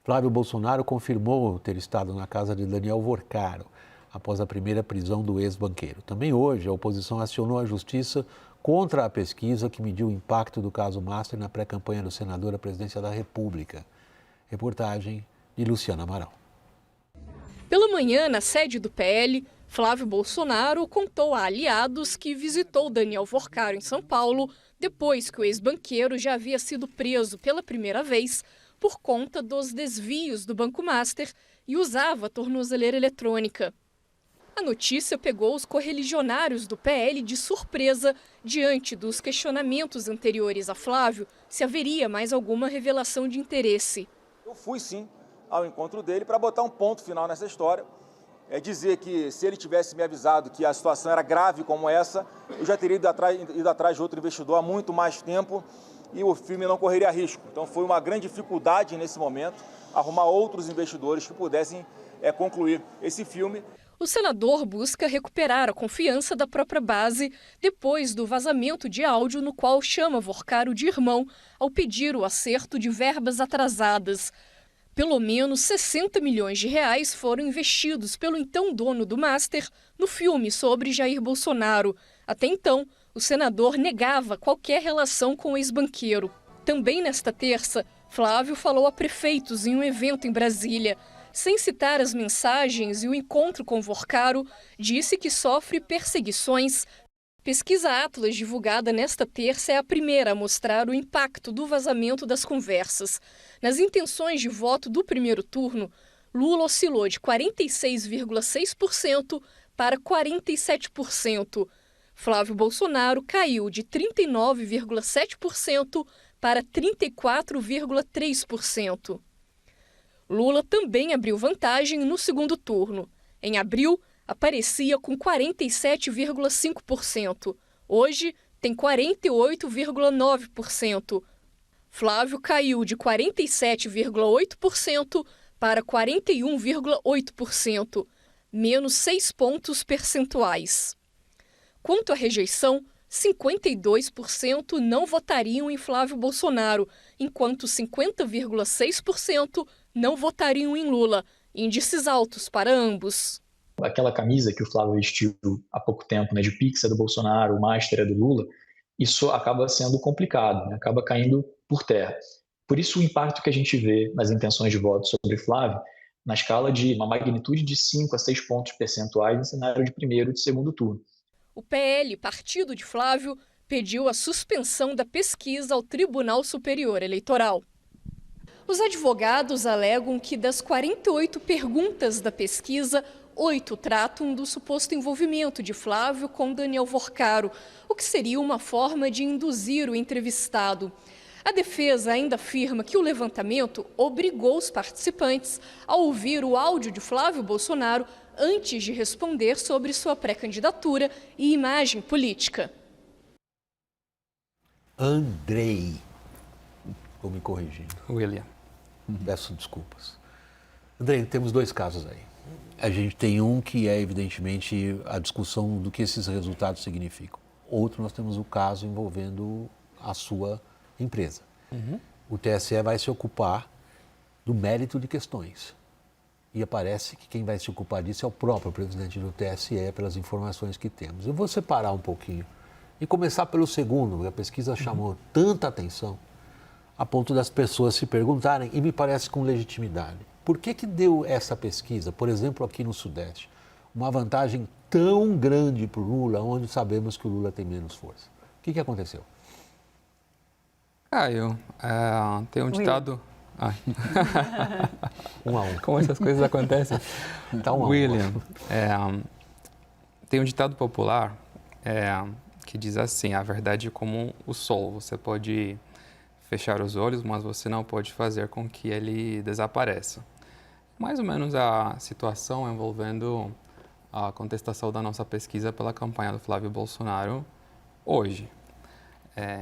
Flávio Bolsonaro confirmou ter estado na casa de Daniel Vorcaro após a primeira prisão do ex-banqueiro. Também hoje, a oposição acionou a justiça contra a pesquisa que mediu o impacto do caso Master na pré-campanha do senador à presidência da República. Reportagem de Luciana Amaral. Pela manhã, na sede do PL, Flávio Bolsonaro contou a aliados que visitou Daniel Vorcaro em São Paulo depois que o ex-banqueiro já havia sido preso pela primeira vez por conta dos desvios do Banco Master e usava a tornozeleira eletrônica. A notícia pegou os correligionários do PL de surpresa diante dos questionamentos anteriores a Flávio se haveria mais alguma revelação de interesse. Eu fui sim ao encontro dele para botar um ponto final nessa história. É dizer que se ele tivesse me avisado que a situação era grave como essa, eu já teria ido atrás de outro investidor há muito mais tempo e o filme não correria risco. Então foi uma grande dificuldade nesse momento arrumar outros investidores que pudessem concluir esse filme. O senador busca recuperar a confiança da própria base depois do vazamento de áudio no qual chama Vorcaro de irmão ao pedir o acerto de verbas atrasadas. Pelo menos 60 milhões de reais foram investidos pelo então dono do Master no filme sobre Jair Bolsonaro. Até então, o senador negava qualquer relação com o ex-banqueiro. Também nesta terça, Flávio falou a prefeitos em um evento em Brasília. Sem citar as mensagens e o encontro com Vorcaro, disse que sofre perseguições. Pesquisa Atlas, divulgada nesta terça, é a primeira a mostrar o impacto do vazamento das conversas. Nas intenções de voto do primeiro turno, Lula oscilou de 46,6% para 47%. Flávio Bolsonaro caiu de 39,7% para 34,3%. Lula também abriu vantagem no segundo turno. Em abril, aparecia com 47,5%. Hoje, tem 48,9%. Flávio caiu de 47,8% para 41,8%, menos 6 pontos percentuais. Quanto à rejeição, 52% não votariam em Flávio Bolsonaro, enquanto 50,6% não votariam em Lula, índices altos para ambos. Aquela camisa que o Flávio vestiu há pouco tempo, né, de Pix é do Bolsonaro, o Master é do Lula, isso acaba sendo complicado, né, acaba caindo por terra. Por isso o impacto que a gente vê nas intenções de voto sobre Flávio, na escala de uma magnitude de 5 a 6 pontos percentuais em cenário de primeiro e de segundo turno. O PL, partido de Flávio, pediu a suspensão da pesquisa ao Tribunal Superior Eleitoral. Os advogados alegam que das 48 perguntas da pesquisa, 8 tratam do suposto envolvimento de Flávio com Daniel Vorcaro, o que seria uma forma de induzir o entrevistado. A defesa ainda afirma que o levantamento obrigou os participantes a ouvir o áudio de Flávio Bolsonaro antes de responder sobre sua pré-candidatura e imagem política. Andrei. Vou me corrigindo. William. Peço desculpas. Andrei, temos dois casos aí. A gente tem um que é, evidentemente, a discussão do que esses resultados significam. Outro, nós temos o caso envolvendo a sua empresa. O TSE vai se ocupar do mérito de questões. E parece que quem vai se ocupar disso é o próprio presidente do TSE, pelas informações que temos. Eu vou separar um pouquinho e começar pelo segundo, porque a pesquisa chamou tanta atenção a ponto das pessoas se perguntarem, e me parece com legitimidade, por que deu essa pesquisa, por exemplo, aqui no Sudeste, uma vantagem tão grande para o Lula, onde sabemos que o Lula tem menos força? O que aconteceu? Caio, tem um ditado... Um a um. Como essas coisas acontecem? Tá um a um. William, tem um ditado popular que diz assim, a verdade é como o sol, você pode fechar os olhos, mas você não pode fazer com que ele desapareça. Mais ou menos a situação envolvendo a contestação da nossa pesquisa pela campanha do Flávio Bolsonaro hoje.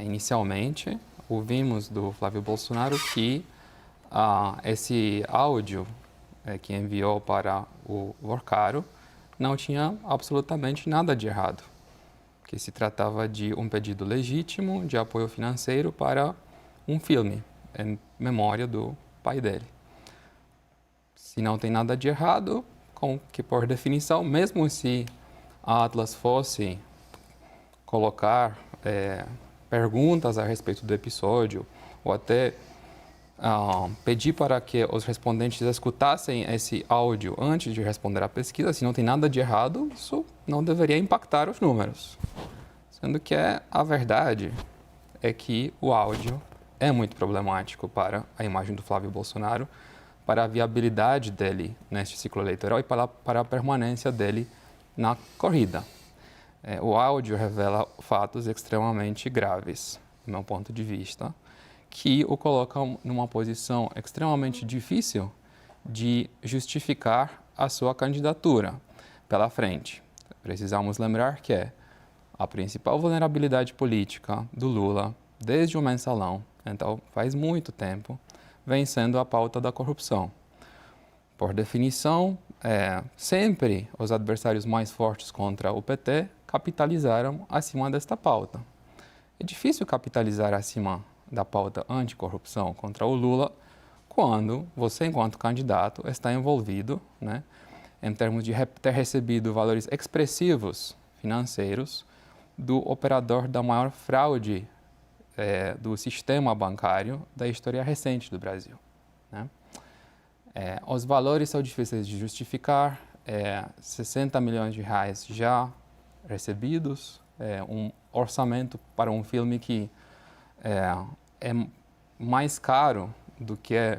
Inicialmente, ouvimos do Flávio Bolsonaro que esse áudio que enviou para o Vorcaro não tinha absolutamente nada de errado, que se tratava de um pedido legítimo de apoio financeiro para um filme em memória do pai dele. Se não tem nada de errado, com que por definição, mesmo se a Atlas fosse colocar perguntas a respeito do episódio, ou até pedir para que os respondentes escutassem esse áudio antes de responder à pesquisa, se não tem nada de errado, isso não deveria impactar os números. Sendo que a verdade é que o áudio é muito problemático para a imagem do Flávio Bolsonaro, para a viabilidade dele neste ciclo eleitoral e para a permanência dele na corrida. O áudio revela fatos extremamente graves, do meu ponto de vista, que o colocam numa posição extremamente difícil de justificar a sua candidatura pela frente. Precisamos lembrar que a principal vulnerabilidade política do Lula, desde o mensalão, então faz muito tempo, vem sendo a pauta da corrupção. Por definição, sempre os adversários mais fortes contra o PT capitalizaram acima desta pauta. É difícil capitalizar acima da pauta anticorrupção contra o Lula quando você, enquanto candidato, está envolvido, né, em termos de ter recebido valores expressivos financeiros do operador da maior fraude do sistema bancário da história recente do Brasil, né? Os valores são difíceis de justificar, 60 milhões de reais já recebidos, um orçamento para um filme que é mais caro do que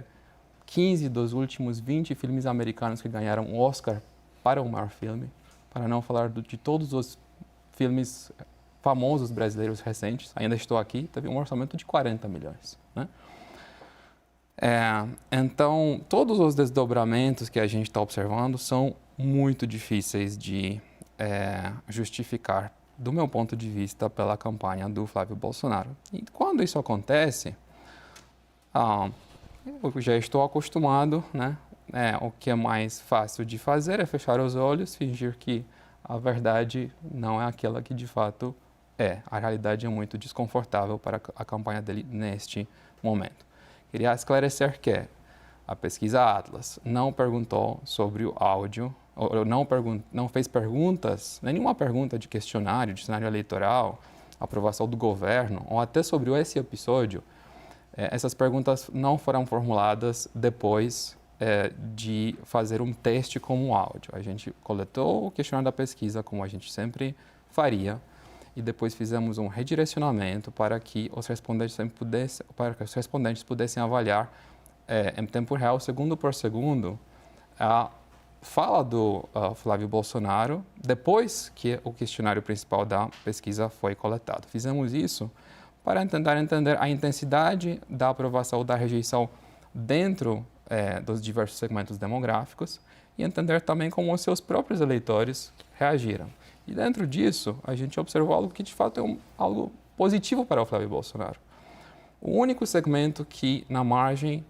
15 dos últimos 20 filmes americanos que ganharam o Oscar para o maior filme, para não falar de todos os filmes famosos brasileiros recentes. Ainda Estou Aqui teve um orçamento de 40 milhões, né? Então, todos os desdobramentos que a gente está observando são muito difíceis de justificar, do meu ponto de vista, pela campanha do Flávio Bolsonaro. E quando isso acontece, eu já estou acostumado, né? O que é mais fácil de fazer é fechar os olhos, fingir que a verdade não é aquela que de fato é. A realidade é muito desconfortável para a campanha dele neste momento. Queria esclarecer que a pesquisa Atlas não perguntou sobre o áudio, ou não fez perguntas, nenhuma pergunta de questionário, de cenário eleitoral, aprovação do governo, ou até sobre esse episódio. Essas perguntas não foram formuladas depois de fazer um teste com o áudio. A gente coletou o questionário da pesquisa, como a gente sempre faria, e depois fizemos um redirecionamento para que os respondentes pudessem avaliar em tempo real, segundo por segundo, a fala do Flávio Bolsonaro depois que o questionário principal da pesquisa foi coletado. Fizemos isso para tentar entender a intensidade da aprovação ou da rejeição dentro dos diversos segmentos demográficos e entender também como os seus próprios eleitores reagiram. E dentro disso, a gente observou algo que de fato é algo positivo para o Flávio Bolsonaro. O único segmento que, na margem,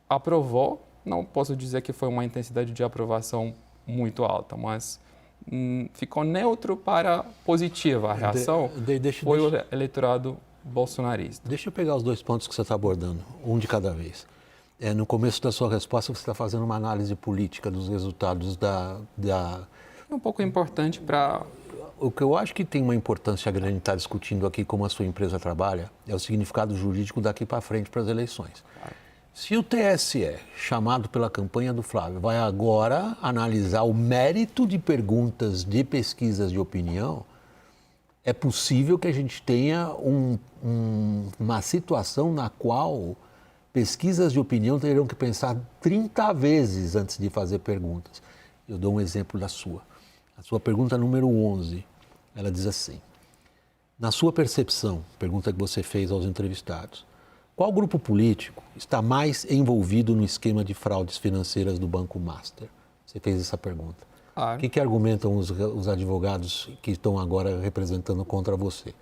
aprovou, não posso dizer que foi uma intensidade de aprovação muito alta, mas ficou neutro para positiva. A reação foi o eleitorado bolsonarista. Deixa eu pegar os dois pontos que você está abordando, um de cada vez. No começo da sua resposta, você está fazendo uma análise política dos resultados É um pouco importante para... O que eu acho que tem uma importância grande estar discutindo aqui como a sua empresa trabalha é o significado jurídico daqui para frente para as eleições. Claro. Se o TSE, chamado pela campanha do Flávio, vai agora analisar o mérito de perguntas de pesquisas de opinião, é possível que a gente tenha uma situação na qual pesquisas de opinião terão que pensar 30 vezes antes de fazer perguntas. Eu dou um exemplo da sua. A sua pergunta número 11, ela diz assim: na sua percepção, pergunta que você fez aos entrevistados, qual grupo político está mais envolvido no esquema de fraudes financeiras do Banco Master? Você fez essa pergunta. Claro. O que argumentam os advogados que estão agora representando contra você?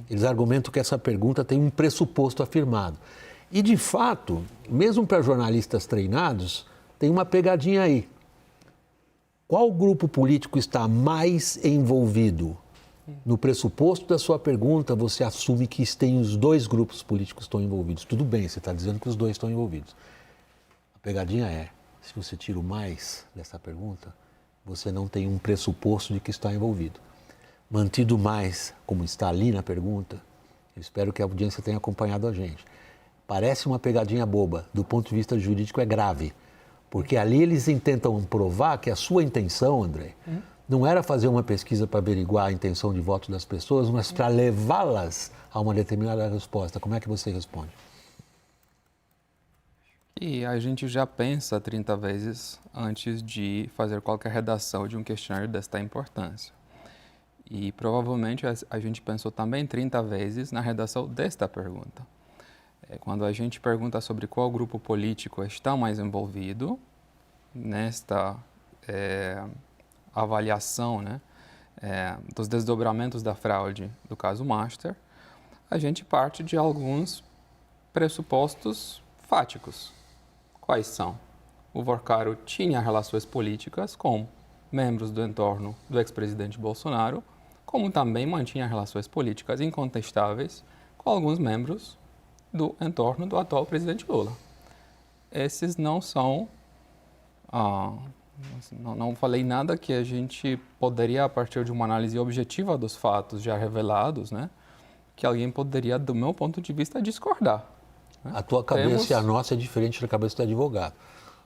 Eles argumentam que essa pergunta tem um pressuposto afirmado. E, de fato, mesmo para jornalistas treinados, tem uma pegadinha aí. Qual grupo político está mais envolvido? No pressuposto da sua pergunta, você assume que os dois grupos políticos estão envolvidos. Tudo bem, você está dizendo que os dois estão envolvidos. pegadinha é, se você tira o mais dessa pergunta, você não tem um pressuposto de que está envolvido. Mantido mais, como está ali na pergunta, eu espero que a audiência tenha acompanhado a gente. Parece uma pegadinha boba, do ponto de vista jurídico é grave, porque ali eles tentam provar que a sua intenção, André, não era fazer uma pesquisa para averiguar a intenção de voto das pessoas, mas para levá-las a uma determinada resposta. Como é que você responde? E a gente já pensa 30 vezes antes de fazer qualquer redação de um questionário desta importância. E provavelmente a gente pensou também 30 vezes na redação desta pergunta. Quando a gente pergunta sobre qual grupo político está mais envolvido nesta avaliação, né, dos desdobramentos da fraude do caso Master, a gente parte de alguns pressupostos fáticos. Quais são? O Vorcaro tinha relações políticas com membros do entorno do ex-presidente Bolsonaro, como também mantinha relações políticas incontestáveis com alguns membros do entorno do atual presidente Lula. Esses não são... não falei nada que a gente poderia, a partir de uma análise objetiva dos fatos já revelados, né, que alguém poderia, do meu ponto de vista, discordar. Né? A tua cabeça e a nossa é diferente da cabeça do advogado.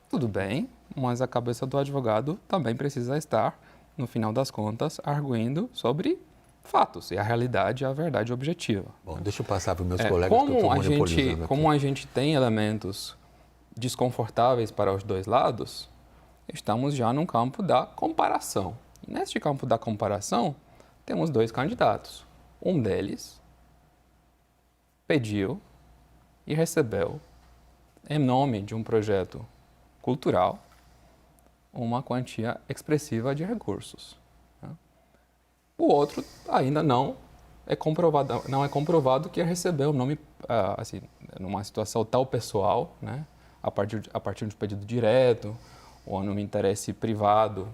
Tudo bem, mas a cabeça do advogado também precisa estar, no final das contas, arguindo sobre fatos e a realidade e a verdade objetiva. Bom, deixa eu passar para os meus colegas que eu estou monopolizando aqui. Como a gente tem elementos desconfortáveis para os dois lados, estamos já num campo da comparação. E neste campo da comparação, temos dois candidatos. Um deles pediu e recebeu, em nome de um projeto cultural, uma quantia expressiva de recursos. O outro ainda não é comprovado que recebeu o nome, assim, numa situação tal pessoal, né, a partir de um pedido direto ou num interesse privado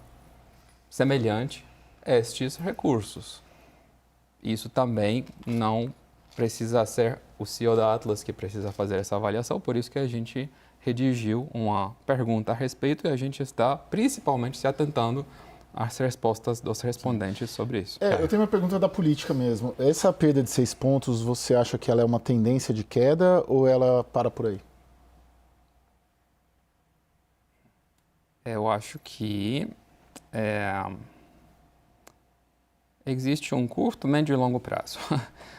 semelhante a estes recursos. Isso também não precisa ser o CEO da Atlas que precisa fazer essa avaliação, por isso que a gente redigiu uma pergunta a respeito e a gente está principalmente se atentando às respostas dos respondentes sobre isso. Eu tenho uma pergunta da política mesmo. Essa perda de 6 pontos, você acha que ela é uma tendência de queda ou ela para por aí? Eu acho que existe um curto, médio e longo prazo.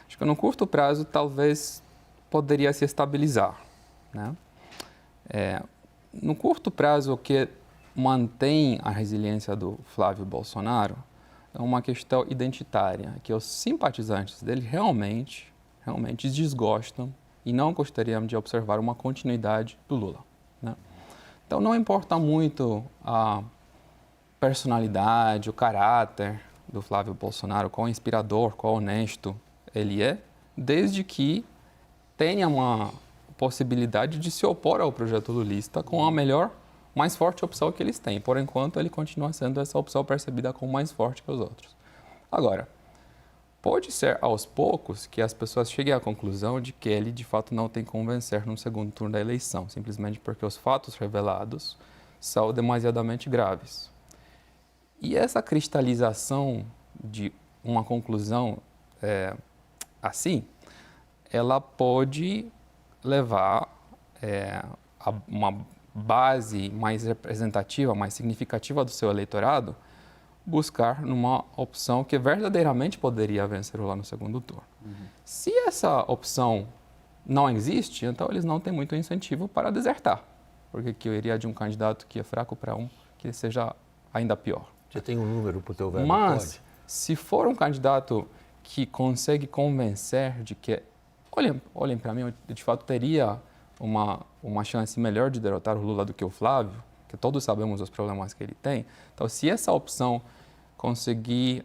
Acho que no curto prazo talvez poderia se estabilizar, né? No curto prazo, o que mantém a resiliência do Flávio Bolsonaro é uma questão identitária, que os simpatizantes dele realmente desgostam e não gostariam de observar uma continuidade do Lula, né? Então não importa muito a personalidade, o caráter do Flávio Bolsonaro, quão inspirador, quão honesto ele é, desde que tenha uma possibilidade de se opor ao projeto lulista com a melhor, mais forte opção que eles têm. Por enquanto, ele continua sendo essa opção percebida como mais forte que os outros. Agora, pode ser aos poucos que as pessoas cheguem à conclusão de que ele, de fato, não tem que convencer no segundo turno da eleição, simplesmente porque os fatos revelados são demasiadamente graves. E essa cristalização de uma conclusão assim, ela pode levar a uma base mais representativa, mais significativa do seu eleitorado, buscar numa opção que verdadeiramente poderia vencer lá no segundo turno. Se essa opção não existe, então eles não têm muito incentivo para desertar, porque que eu iria de um candidato que é fraco para um que seja ainda pior. Você tem um número para o teu verbo? Mas, pode? Se for um candidato que consegue convencer de que, olhem para mim, eu de fato teria uma chance melhor de derrotar o Lula do que o Flávio, que todos sabemos os problemas que ele tem. Então, se essa opção conseguir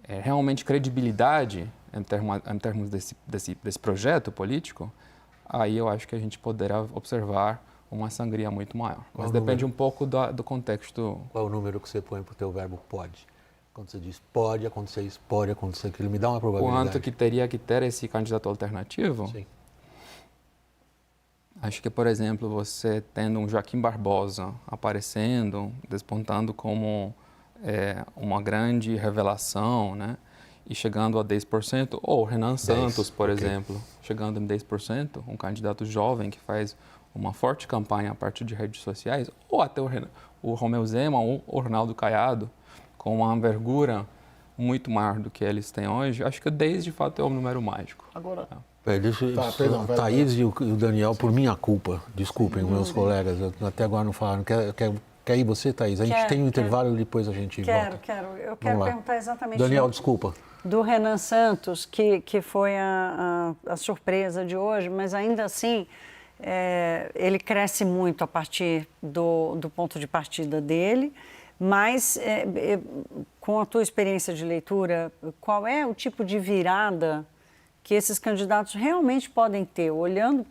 realmente credibilidade em termos desse projeto político, aí eu acho que a gente poderá observar uma sangria muito maior. Mas depende um pouco do contexto. Qual é o número que você põe para o teu verbo pode? Quando você diz pode acontecer isso, pode acontecer aquilo, me dá uma probabilidade. Quanto que teria que ter esse candidato alternativo? Sim. Acho que, por exemplo, você tendo um Joaquim Barbosa aparecendo, despontando como uma grande revelação, né? E chegando a 10%, ou Renan Santos, por exemplo, chegando em 10%, um candidato jovem que faz uma forte campanha a partir de redes sociais, ou até o Romeu Zema ou o Ronaldo Caiado, com uma envergura muito maior do que eles têm hoje, acho que 10 de fato é um número mágico. Agora, Perdão, Thaís e o Daniel, por minha culpa, desculpem meus colegas, até agora não falaram. Quer ir você, Thaís? A gente tem um intervalo e depois a gente volta. Eu quero perguntar exatamente... Daniel, desculpa. Do Renan Santos, que foi a surpresa de hoje, mas ainda assim ele cresce muito a partir do ponto de partida dele, mas com a tua experiência de leitura, qual é o tipo de virada que esses candidatos realmente podem ter, olhando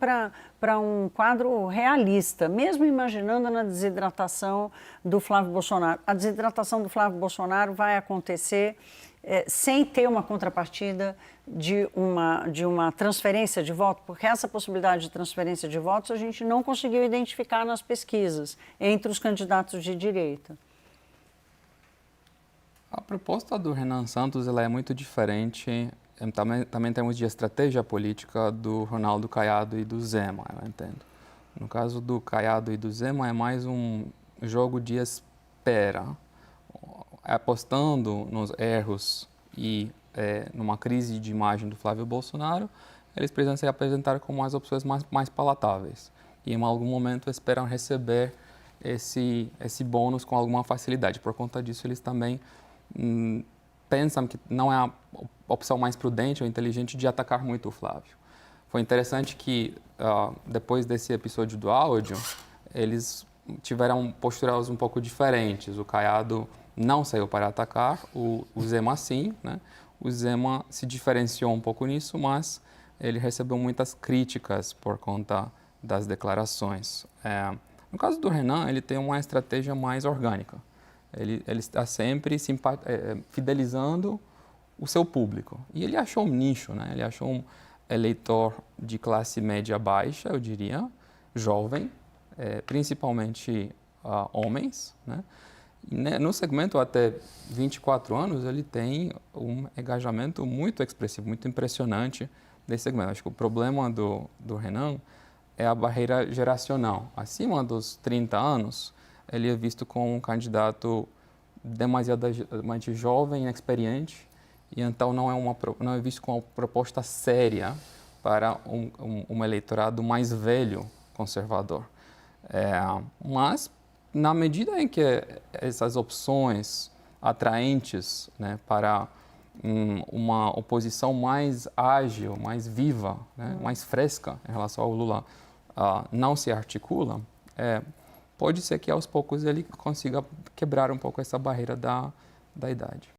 para um quadro realista, mesmo imaginando na desidratação do Flávio Bolsonaro? A desidratação do Flávio Bolsonaro vai acontecer sem ter uma contrapartida de uma transferência de voto, porque essa possibilidade de transferência de votos a gente não conseguiu identificar nas pesquisas entre os candidatos de direita. A proposta do Renan Santos ela é muito diferente, também em termos de estratégia política, do Ronaldo Caiado e do Zema, eu entendo. No caso do Caiado e do Zema, é mais um jogo de espera, apostando nos erros e numa crise de imagem do Flávio Bolsonaro, eles precisam se apresentar como as opções mais palatáveis. E em algum momento esperam receber esse bônus com alguma facilidade. Por conta disso, eles também pensam que não é a opção mais prudente ou inteligente de atacar muito o Flávio. Foi interessante que, depois desse episódio do áudio, eles tiveram posturas um pouco diferentes. O Caiado não saiu para atacar, o Zema sim, né? O Zema se diferenciou um pouco nisso, mas ele recebeu muitas críticas por conta das declarações. No caso do Renan, ele tem uma estratégia mais orgânica. Ele está sempre fidelizando o seu público. E ele achou um nicho, né? Ele achou um eleitor de classe média baixa, eu diria, jovem, principalmente homens, né? E, no segmento até 24 anos, ele tem um engajamento muito expressivo, muito impressionante desse segmento. Acho que o problema do Renan é a barreira geracional. Acima dos 30 anos, ele é visto como um candidato demasiadamente jovem, inexperiente, e então não é visto como uma proposta séria para um eleitorado mais velho, conservador. Mas, na medida em que essas opções atraentes, né, para uma oposição mais ágil, mais viva, né, mais fresca em relação ao Lula, não se articulam, pode ser que aos poucos ele consiga quebrar um pouco essa barreira da idade.